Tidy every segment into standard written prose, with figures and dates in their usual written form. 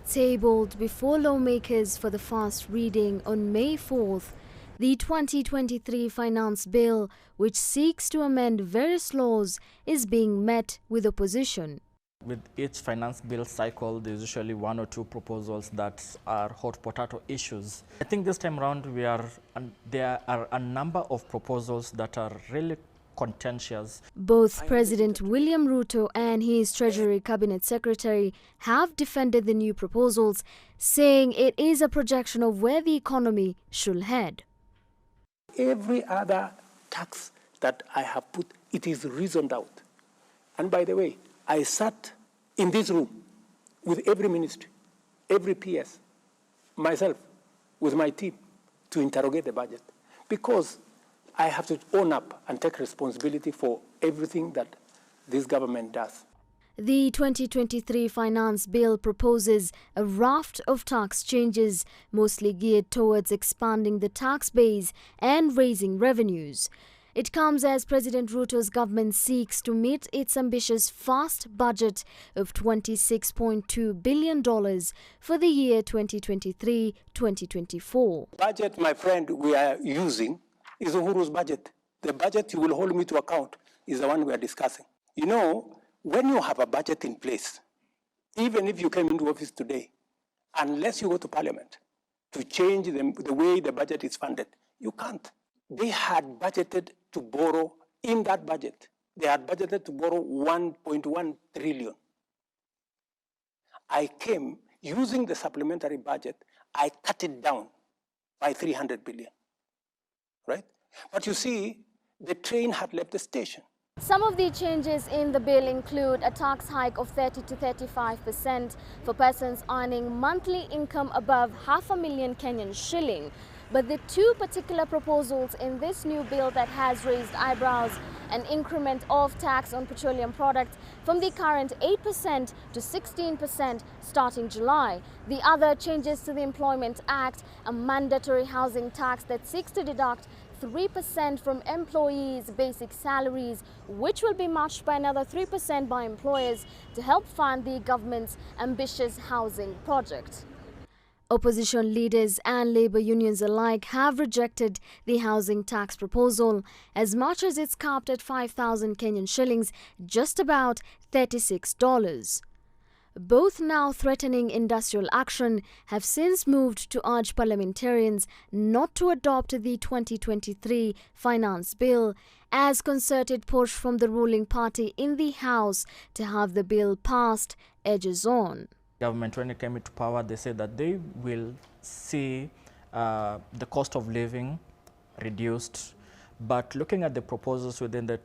Tabled before lawmakers for the first reading on May 4th, the 2023 Finance Bill, which seeks to amend various laws, is being met with opposition. With each finance bill cycle, there's usually one or two proposals that are hot potato issues. I think this time around there are a number of proposals that are really contentious. Both President William Ruto and his Treasury Cabinet Secretary have defended the new proposals, saying it is a projection of where the economy should head. Every other tax that I have put, it is reasoned out. And by the way, I sat in this room with every ministry, every PS, myself, with my team, to interrogate the budget, because I have to own up and take responsibility for everything that this government does. The 2023 Finance Bill proposes a raft of tax changes, mostly geared towards expanding the tax base and raising revenues. It comes as President Ruto's government seeks to meet its ambitious first budget of $26.2 billion for the year 2023-2024. Budget, my friend, we are using is Uhuru's budget. The budget you will hold me to account is the one we are discussing. You know, when you have a budget in place, even if you came into office today, unless you go to parliament to change the way the budget is funded, you can't. They had budgeted to borrow in that budget. They had budgeted to borrow 1.1 trillion. I came using the supplementary budget, I cut it down by 300 billion. Right? But you see, the train had left the station. Some of the changes in the bill include a tax hike of 30 to 35% for persons earning monthly income above $500,000 Kenyan shilling. But the two particular proposals in this new bill that has raised eyebrows: an increment of tax on petroleum products from the current 8% to 16% starting July. The other changes to the Employment Act, a mandatory housing tax that seeks to deduct 3% from employees' basic salaries, which will be matched by another 3% by employers to help fund the government's ambitious housing project. Opposition leaders and labour unions alike have rejected the housing tax proposal, as much as it's capped at 5,000 Kenyan shillings, just about $36. Both, now threatening industrial action, have since moved to urge parliamentarians not to adopt the 2023 Finance Bill, as concerted push from the ruling party in the House to have the bill passed edges on. Government, when it came into power, they said that they will see the cost of living reduced. But looking at the proposals within the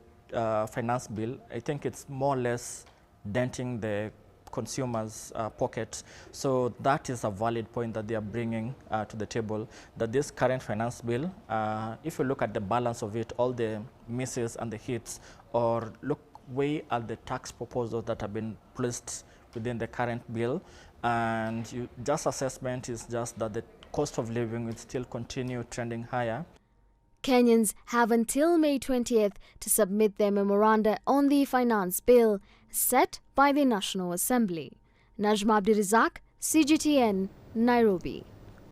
finance bill, I think it's more or less denting the consumers' pocket. So that is a valid point that they are bringing to the table, that this current finance bill, if you look at the balance of it, all the misses and the hits, or look way at the tax proposals that have been placed within the current bill, and just assessment is just that the cost of living will still continue trending higher. Kenyans have until May 20th to submit their memoranda on the finance bill set by the National Assembly. Najma Abdirizak, CGTN, Nairobi.